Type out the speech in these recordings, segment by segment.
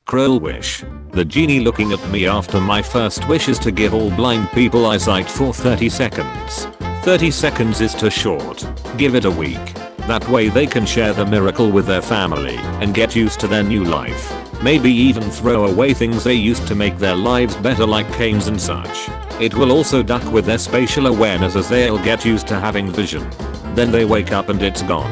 Cruel wish. The genie looking at me after my first wish is to give all blind people eyesight for 30 seconds. 30 seconds is too short. Give it a week. That way they can share the miracle with their family and get used to their new life. Maybe even throw away things they used to make their lives better like canes and such. It will also duck with their spatial awareness as they'll get used to having vision. Then they wake up and it's gone.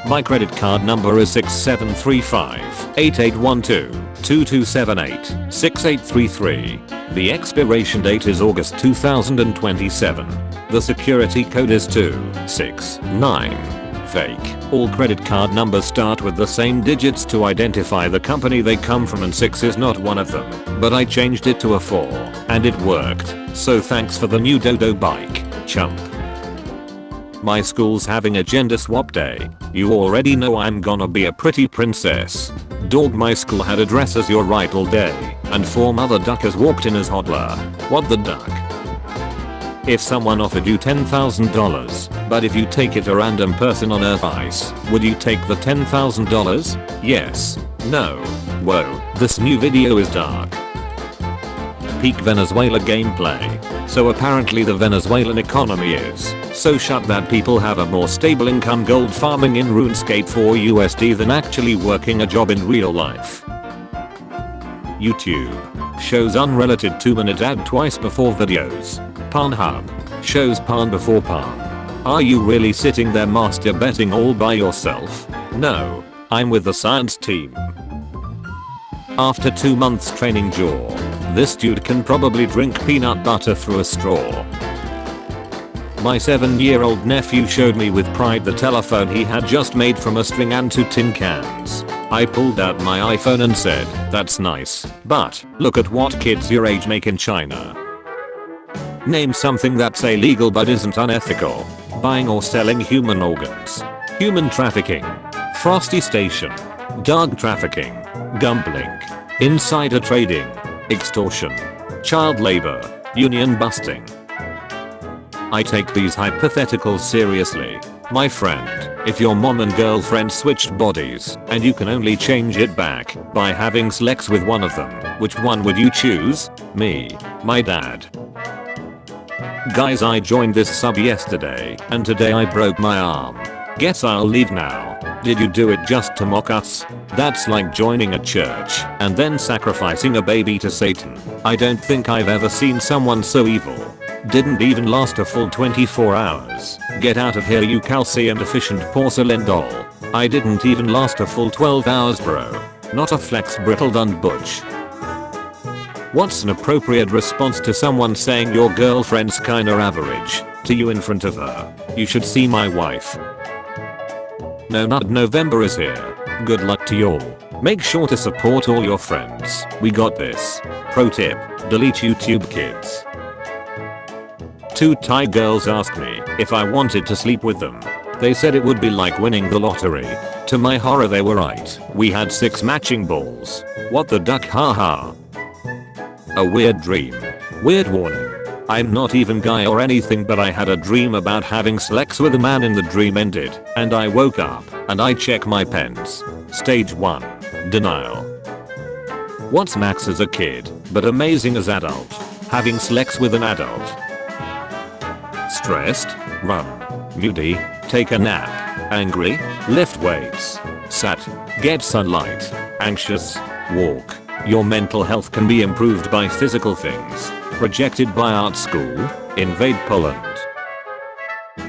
My credit card number is 6735-8812-2278-6833. The expiration date is August 2027. The security code is 269. Fake. All credit card numbers start with the same digits to identify the company they come from and 6 is not one of them. But I changed it to a 4 and it worked. So thanks for the new Dodo bike, chump. My school's having a gender swap day. You already know I'm gonna be a pretty princess. Dog, my school had a dress as your right all day, and 4 mother duckers walked in as hodler. What the duck? If someone offered you $10,000, but if you take it a random person on earth ice, would you take the $10,000? Yes. No. Whoa, this new video is dark. Peak Venezuela gameplay. So apparently the Venezuelan economy is so shut that people have a more stable income gold farming in RuneScape for USD than actually working a job in real life. YouTube shows unrelated 2-minute ad twice before videos. Pornhub shows porn before porn. Are you really sitting there masturbating all by yourself? No, I'm with the science team. After 2 months training jaw, this dude can probably drink peanut butter through a straw. My 7-year-old nephew showed me with pride the telephone he had just made from a string and 2 tin cans. I pulled out my iPhone and said, "That's nice, but look at what kids your age make in China." Name something that's illegal but isn't unethical. Buying or selling human organs. Human trafficking. Frosty Station. Dog trafficking. Gambling. Insider trading. Extortion. Child labor. Union busting. I take these hypotheticals seriously. My friend, if your mom and girlfriend switched bodies and you can only change it back by having sex with one of them, which one would you choose? Me. My dad. Guys, I joined this sub yesterday and today I broke my arm. Guess I'll leave now. Did you do it just to mock us? That's like joining a church and then sacrificing a baby to Satan. I don't think I've ever seen someone so evil. Didn't even last a full 24 hours. Get out of here, you calcium deficient porcelain doll. I didn't even last a full 12 hours, bro. Not a flex, brittle and butch. What's an appropriate response to someone saying your girlfriend's kinda average to you in front of her? You should see my wife. No, not November is here. Good luck to y'all. Make sure to support all your friends. We got this. Pro tip, delete YouTube Kids. 2 Thai girls asked me if I wanted to sleep with them. They said it would be like winning the lottery. To my horror, they were right. We had 6 matching balls. What the duck, haha. A weird dream. Weird warning. I'm not even gay or anything, but I had a dream about having sex with a man. In the dream ended and I woke up and I check my pens. Stage 1. Denial. What's max as a kid but amazing as adult? Having sex with an adult. Stressed? Run. Moody? Take a nap. Angry? Lift weights. Sad? Get sunlight. Anxious? Walk. Your mental health can be improved by physical things. Rejected by art school? Invade Poland.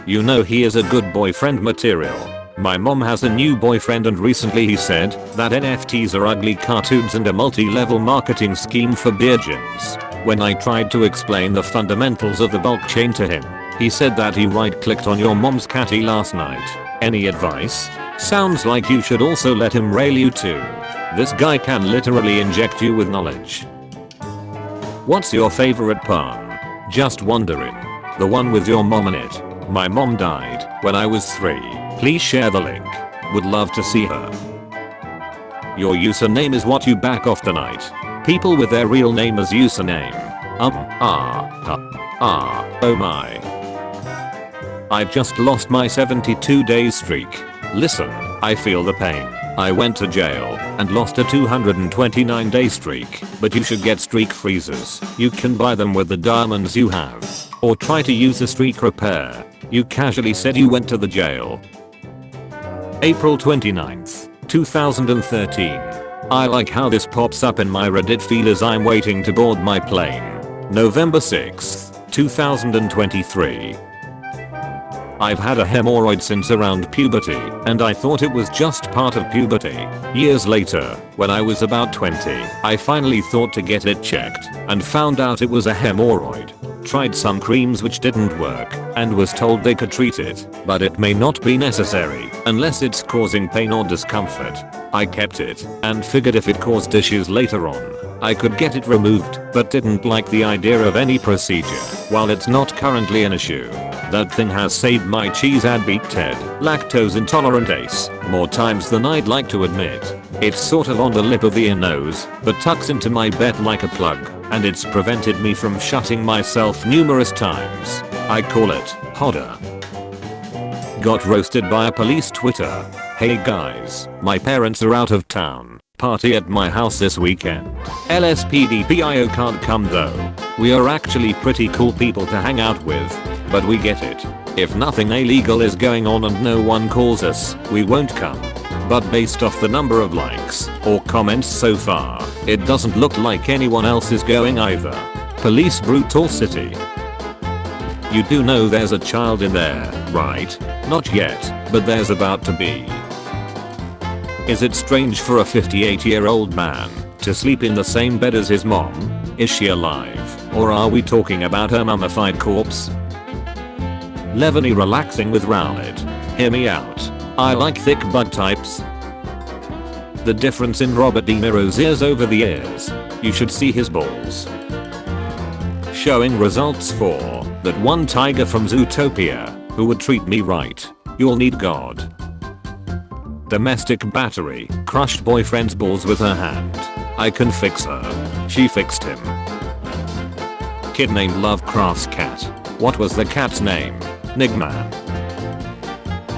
You know he is a good boyfriend material. My mom has a new boyfriend and recently he said that NFTs are ugly cartoons and a multi-level marketing scheme for virgins. When I tried to explain the fundamentals of the blockchain to him, he said that he right-clicked on your mom's catty last night. Any advice? Sounds like you should also let him rail you too. This guy can literally inject you with knowledge. What's your favorite pun? Just wondering. The one with your mom in it. My mom died when I was 3. Please share the link. Would love to see her. Your username is what you back off tonight. People with their real name as username. Oh my. I've just lost my 72 day streak. Listen, I feel the pain. I went to jail and lost a 229-day streak, but you should get streak freezers. You can buy them with the diamonds you have. Or try to use a streak repair. You casually said you went to the jail. April 29th, 2013. I like how this pops up in my Reddit feed as I'm waiting to board my plane. November 6th, 2023. I've had a hemorrhoid since around puberty, and I thought it was just part of puberty. Years later, when I was about 20, I finally thought to get it checked, and found out it was a hemorrhoid. Tried some creams which didn't work, and was told they could treat it, but it may not be necessary, unless it's causing pain or discomfort. I kept it, and figured if it caused issues later on, I could get it removed, but didn't like the idea of any procedure. While it's not currently an issue, that thing has saved my cheese and beat Ted, lactose intolerant ace, more times than I'd like to admit. It's sort of on the lip of the ear nose, but tucks into my bed like a plug, and it's prevented me from shutting myself numerous times. I call it Hodder. Got roasted by a police Twitter. Hey guys, my parents are out of town. Party at my house this weekend. LSPDPIO can't come though. We are actually pretty cool people to hang out with, but we get it. If nothing illegal is going on and no one calls us, we won't come. But based off the number of likes or comments so far, it doesn't look like anyone else is going either. Police brutal city. You do know there's a child in there, right? Not yet, but there's about to be. Is it strange for a 58-year-old man to sleep in the same bed as his mom? Is she alive? Or are we talking about her mummified corpse? Levany relaxing with Rowlet. Hear me out. I like thick bud types. The difference in Robert De Niro's ears over the ears. You should see his balls. Showing results for that one tiger from Zootopia who would treat me right. You'll need God. Domestic battery crushed boyfriend's balls with her hand. I can fix her. She fixed him. Kid named Lovecraft's cat. What was the cat's name? Nigman.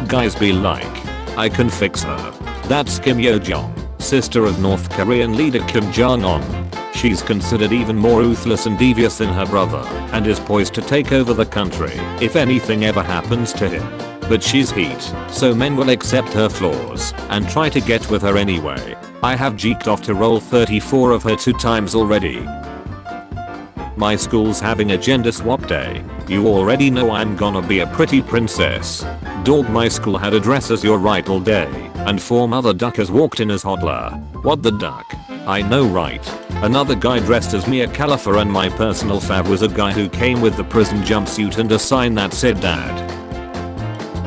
Guys be like, I can fix her. That's Kim Yo-jong, sister of North Korean leader Kim Jong-un. She's considered even more ruthless and devious than her brother, and is poised to take over the country if anything ever happens to him. But she's heat, so men will accept her flaws and try to get with her anyway. I have jeeked off to roll 34 of her 2 times already. My school's having a gender swap day. You already know I'm gonna be a pretty princess. Dog, my school had a dress as your right all day, and 4 mother duckers walked in as hodler. What the duck? I know right. Another guy dressed as Mia Khalifa, and my personal fav was a guy who came with the prison jumpsuit and a sign that said dad.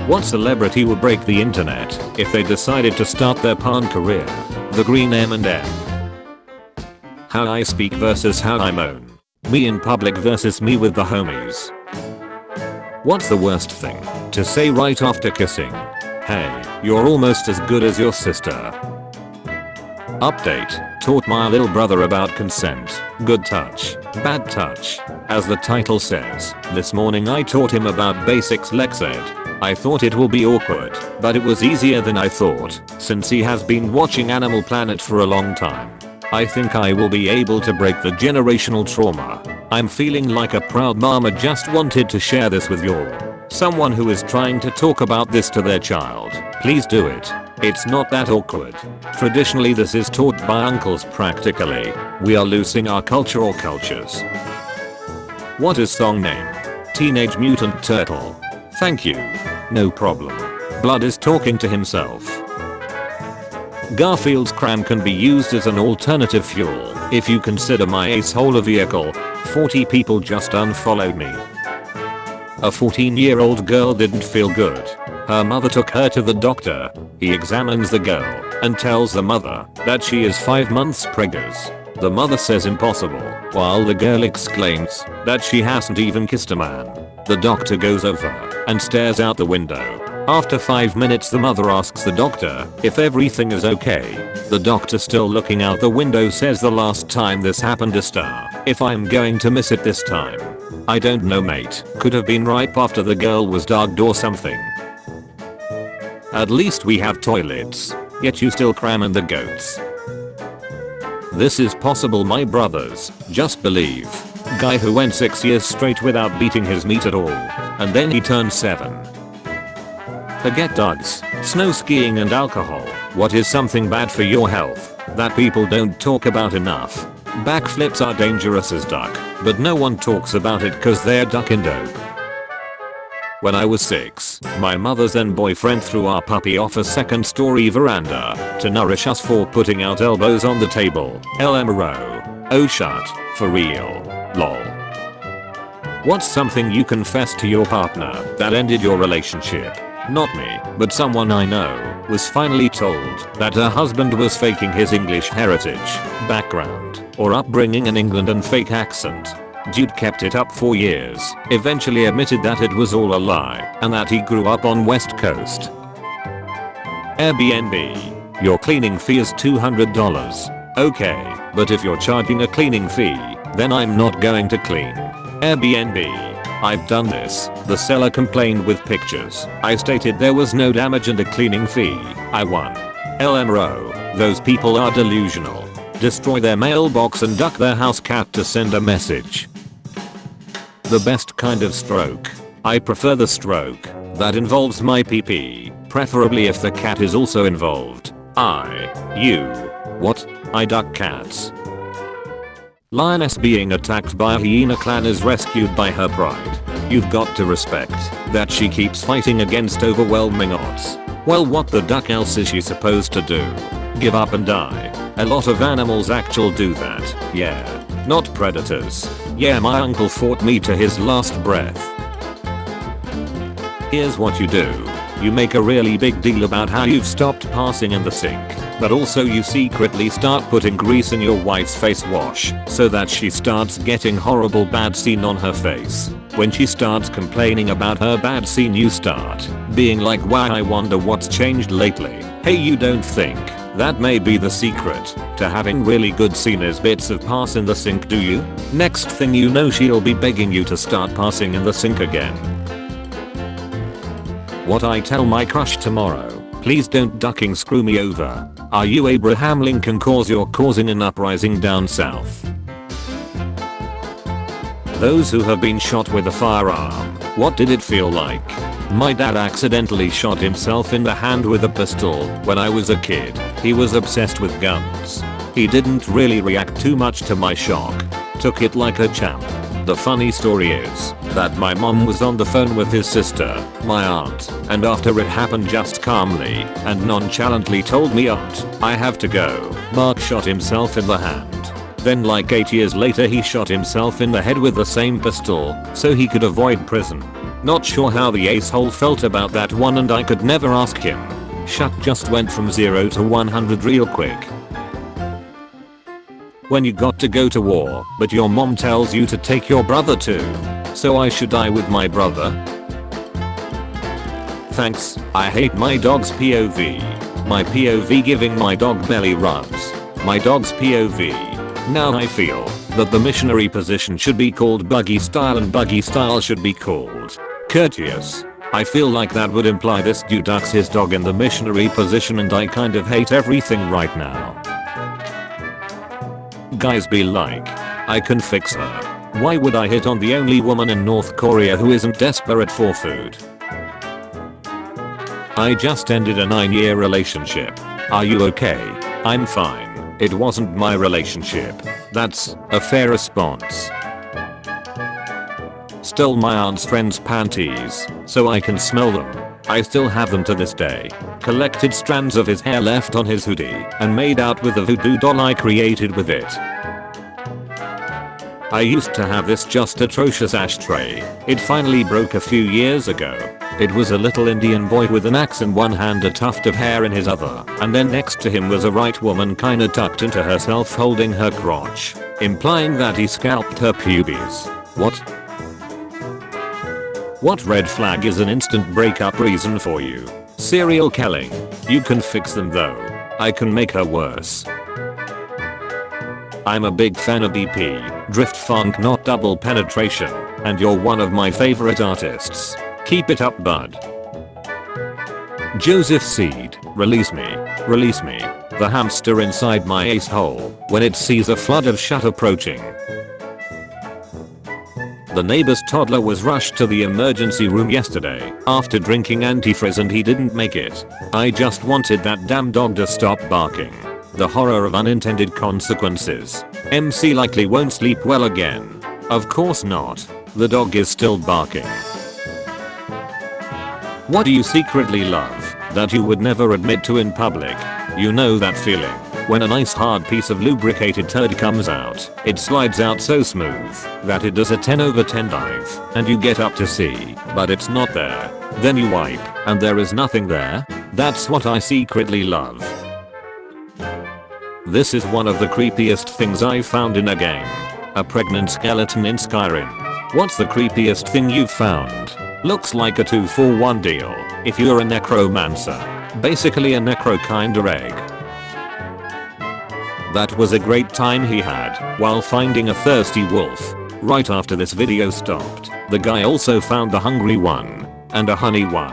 What celebrity would break the internet if they decided to start their porn career? The green M&M. How I speak versus how I moan. Me in public versus me with the homies. What's the worst thing to say right after kissing? Hey, you're almost as good as your sister. Update. Taught my little brother about consent. Good touch, bad touch. As the title says, this morning I taught him about basics Lex Ed. I thought it will be awkward, but it was easier than I thought, since he has been watching Animal Planet for a long time. I think I will be able to break the generational trauma. I'm feeling like a proud mama just wanted to share this with y'all. Someone who is trying to talk about this to their child, please do it. It's not that awkward. Traditionally this is taught by uncles practically. We are losing our cultural cultures. What is song name? Teenage Mutant Turtle. Thank you. No problem. Blood is talking to himself. Garfield's cram can be used as an alternative fuel. If you consider my ace-hole a vehicle, 40 people just unfollowed me. A 14-year-old girl didn't feel good. Her mother took her to the doctor. He examines the girl and tells the mother that she is 5 months preggers. The mother says impossible, while the girl exclaims that she hasn't even kissed a man. The doctor goes over and stares out the window. After 5 minutes the mother asks the doctor if everything is okay. The doctor, still looking out the window, says the last time this happened a star. If I'm going to miss it this time. I don't know mate. Could have been right after the girl was dogged or something. At least we have toilets. yet you still cram in the goats. This is possible, my brothers, just believe. Guy who went 6 years straight without beating his meat at all, and then he turned 7. Forget dogs, snow skiing and alcohol. What is something bad for your health that people don't talk about enough? Backflips are dangerous as duck, but no one talks about it cause they're ducking dope. When I was 6, my mother's then boyfriend threw our puppy off a 2nd story veranda to nourish us for putting out elbows on the table. LMRO. Oh shut, for real. Lol. What's something you confessed to your partner that ended your relationship? Not me, but someone I know was finally told that her husband was faking his English heritage, background, or upbringing in England and fake accent. Dude kept it up for years, eventually admitted that it was all a lie, and that he grew up on West Coast. Airbnb. Your cleaning fee is $200. Okay, but if you're charging a cleaning fee, then I'm not going to clean. Airbnb. I've done this. The seller complained with pictures. I stated there was no damage and a cleaning fee. I won. LMRO. Those people are delusional. Destroy their mailbox and duck their house cat to send a message. The best kind of stroke. I prefer the stroke that involves my pee-pee, preferably if the cat is also involved. What? I duck cats. Lioness being attacked by a hyena clan is rescued by her pride. You've got to respect that she keeps fighting against overwhelming odds. Well, what the duck else is she supposed to do? Give up and die? A lot of animals actually do that. Yeah. Not predators. Yeah, my uncle fought me to his last breath. Here's what you do. You make a really big deal about how you've stopped passing in the sink, but also you secretly start putting grease in your wife's face wash so that she starts getting horrible bad scene on her face. When she starts complaining about her bad scene, you start being like, wow, I wonder what's changed lately. Hey, you don't think that may be the secret to having really good scene is bits of pass in the sink, do you? Next thing you know, she'll be begging you to start passing in the sink again. What I tell my crush tomorrow: please don't ducking screw me over. Are you Abraham Lincoln, cause you're causing an uprising down south? Those who have been shot with a firearm, what did it feel like? My dad accidentally shot himself in the hand with a pistol when I was a kid. He was obsessed with guns. He didn't really react too much to my shock. Took it like a champ. The funny story is that my mom was on the phone with his sister, my aunt, and after it happened just calmly and nonchalantly told me, "Aunt, I have to go. Mark shot himself in the hand." Then like 8 years later he shot himself in the head with the same pistol so he could avoid prison. Not sure how the asshole felt about that one, and I could never ask him. Shut just went from 0 to 100 real quick. When you got to go to war, but your mom tells you to take your brother too. So I should die with my brother? Thanks, I hate my dog's POV. My POV giving my dog belly rubs. My dog's POV. Now I feel that the missionary position should be called buggy style and buggy style should be called courteous. I feel like that would imply this dude ducks his dog in the missionary position, and I kind of hate everything right now. Guys be like, I can fix her. Why would I hit on the only woman in North Korea who isn't desperate for food? I just ended a 9-year relationship. Are you okay? I'm fine. It wasn't my relationship. That's a fair response. Stole my aunt's friend's panties so I can smell them. I still have them to this day. Collected strands of his hair left on his hoodie and made out with the voodoo doll I created with it. I used to have this just atrocious ashtray. It finally broke a few years ago. It was a little Indian boy with an axe in one hand, a tuft of hair in his other, and then next to him was a right woman kinda tucked into herself holding her crotch, implying that he scalped her pubes. What? What red flag is an instant breakup reason for you? Serial killing. You can fix them though. I can make her worse. I'm a big fan of DP, drift funk not double penetration, and you're one of my favorite artists. Keep it up, bud. Joseph Seed, release me. Release me, the hamster inside my ace hole, when it sees a flood of shut approaching. The neighbor's toddler was rushed to the emergency room yesterday after drinking antifreeze and he didn't make it. I just wanted that damn dog to stop barking. The horror of unintended consequences. MC likely won't sleep well again. Of course not. The dog is still barking. What do you secretly love that you would never admit to in public? You know that feeling when a nice hard piece of lubricated turd comes out. It slides out so smooth that it does a 10/10 dive and you get up to see, but it's not there. Then you wipe and there is nothing there. That's what I secretly love. This is one of the creepiest things I've found in a game. A pregnant skeleton in Skyrim. What's the creepiest thing you've found? Looks like a 2-for-1 deal if you're a necromancer. Basically a necro kinda egg. That was a great time he had while finding a thirsty wolf. Right after this video stopped, the guy also found a hungry one and a honey one.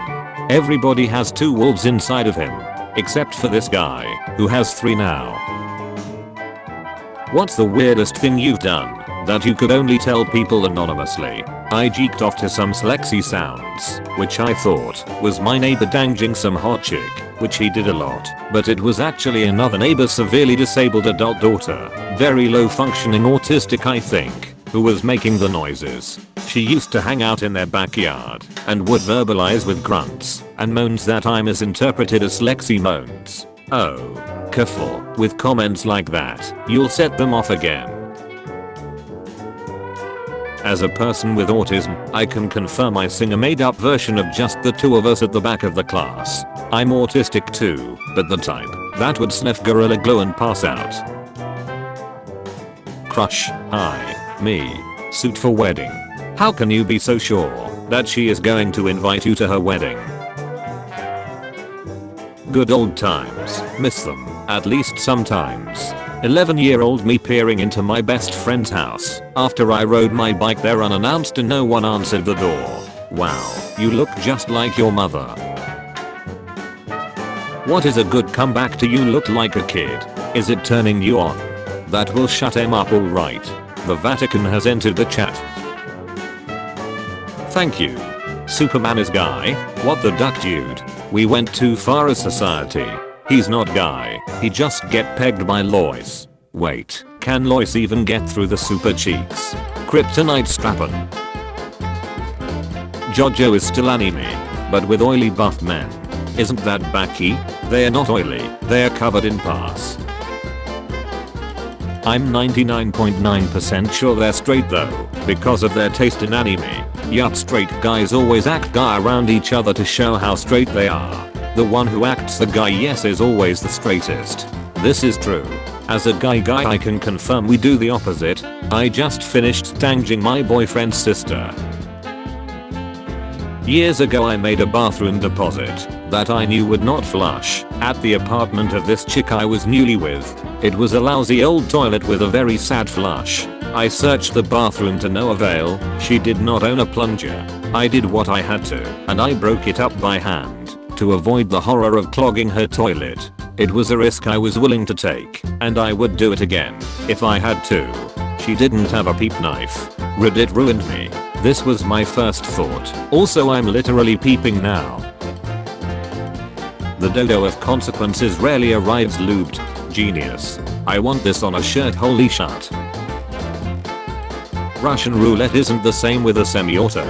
Everybody has 2 wolves inside of him, except for this guy, who has 3 now. What's the weirdest thing you've done that you could only tell people anonymously? I jeeked off to some slexy sounds, which I thought was my neighbor danging some hot chick, which he did a lot, but it was actually another neighbor's severely disabled adult daughter, very low functioning autistic I think, who was making the noises. She used to hang out in their backyard and would verbalize with grunts and moans that I misinterpreted as slexy moans. Oh, careful with comments like that, you'll set them off again. As a person with autism, I can confirm I sing a made-up version of just the 2 of us at the back of the class. I'm autistic too, but the type that would sniff Gorilla Glue and pass out. Crush, hi, me, suit for wedding. How can you be so sure that she is going to invite you to her wedding? Good old times, miss them, at least sometimes. 11-year-old me peering into my best friend's house after I rode my bike there unannounced and no one answered the door. Wow, you look just like your mother. What is a good comeback to you look like a kid? Is it turning you on? That will shut him up alright. The Vatican has entered the chat. Thank you. Superman is guy, what the duck dude? We went too far as society. He's not guy, he just get pegged by Lois. Wait, can Lois even get through the super cheeks? Kryptonite strap-on. Jojo is still anime, but with oily buff men. Isn't that Baki? They're not oily, they're covered in pus. I'm 99.9% sure they're straight though, because of their taste in anime. Yup, straight guys always act guy around each other to show how straight they are. The one who acts the guy yes is always the straightest. This is true. As a guy I can confirm we do the opposite. I just finished tanging my boyfriend's sister. Years ago I made a bathroom deposit that I knew would not flush at the apartment of this chick I was newly with. It was a lousy old toilet with a very sad flush. I searched the bathroom to no avail. She did not own a plunger. I did what I had to and I broke it up by hand to avoid the horror of clogging her toilet. It was a risk I was willing to take and I would do it again if I had to. She didn't have a peep knife. Reddit ruined me. This was my first thought. Also I'm literally peeping now. The dodo of consequences rarely arrives lubed. Genius. I want this on a shirt, holy shit. Russian roulette isn't the same with a semi-auto,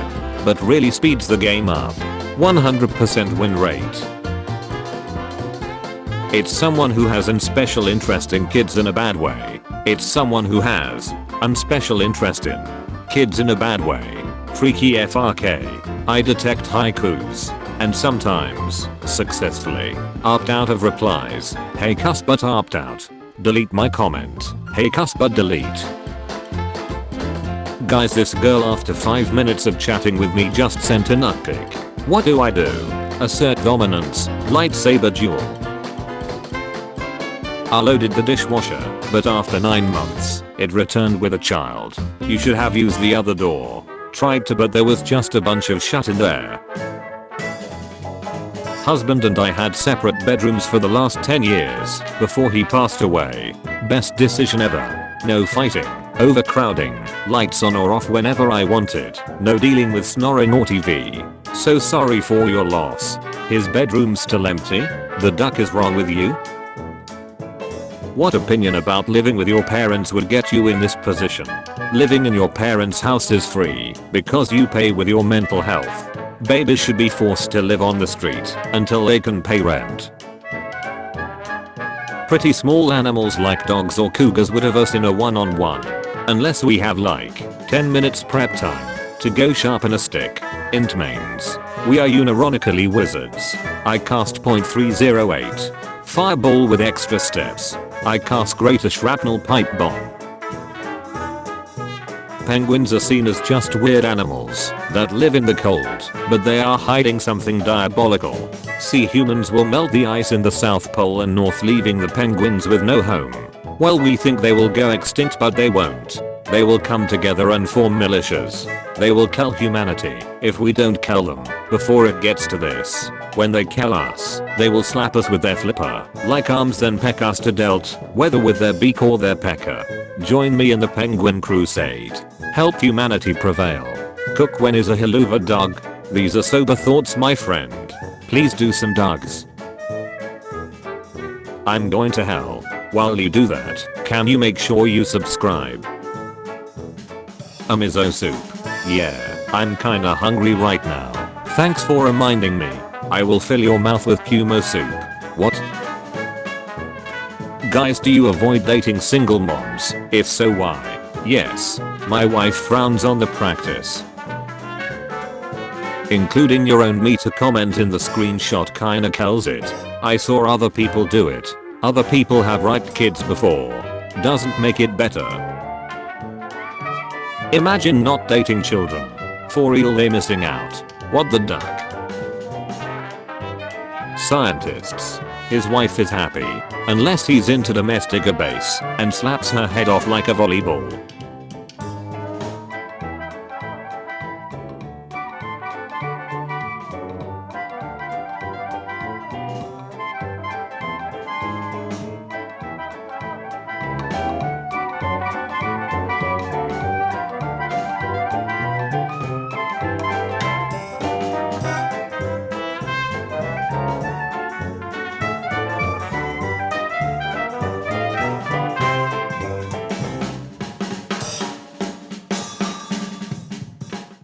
but really speeds the game up. 100% win rate. It's someone who has an special interest in kids in a bad way. It's someone who has an special interest in kids in a bad way. Freaky FRK. I detect haikus and sometimes successfully opt out of replies. Hey cuss but opt out. Delete my comment. Hey cuss but delete. Guys, this girl after 5 minutes of chatting with me just sent a nut pic. What do I do? Assert dominance. Lightsaber duel. I loaded the dishwasher, but after 9 months, it returned with a child. You should have used the other door. Tried to, but there was just a bunch of shit in there. Husband and I had separate bedrooms for the last 10 years before he passed away. Best decision ever. No fighting, overcrowding, lights on or off whenever I wanted, no dealing with snoring or TV. So sorry for your loss. His bedroom's still empty? The duck is wrong with you? What opinion about living with your parents would get you in this position? Living in your parents' house is free because you pay with your mental health. Babies should be forced to live on the street until they can pay rent. Pretty small animals like dogs or cougars would have us in a one-on-one. Unless we have like 10 minutes prep time to go sharpen a stick. Int mains. We are unironically wizards. I cast .308. Fireball with extra steps. I cast greater shrapnel pipe bomb. Penguins are seen as just weird animals that live in the cold, but they are hiding something diabolical. Sea humans will melt the ice in the South Pole and North, leaving the penguins with no home. Well, we think they will go extinct, but they won't. They will come together and form militias. They will kill humanity if we don't kill them before it gets to this. When they kill us, they will slap us with their flipper like arms, then peck us to death, whether with their beak or their pecker. Join me in the penguin crusade. Help humanity prevail. Cook when is a haluva dog? These are sober thoughts, my friend. Please do some dogs. I'm going to hell. While you do that, can you make sure you subscribe? A miso soup. Yeah, I'm kinda hungry right now. Thanks for reminding me. I will fill your mouth with kumo soup. What? Guys, do you avoid dating single moms? If so, why? Yes, my wife frowns on the practice. Including your own meter comment in the screenshot kinda kills it. I saw other people do it. Other people have raped kids before. Doesn't make it better. Imagine not dating children. For real, they missing out. What the duck? Scientists. His wife is happy. Unless he's into domestic abuse and slaps her head off like a volleyball.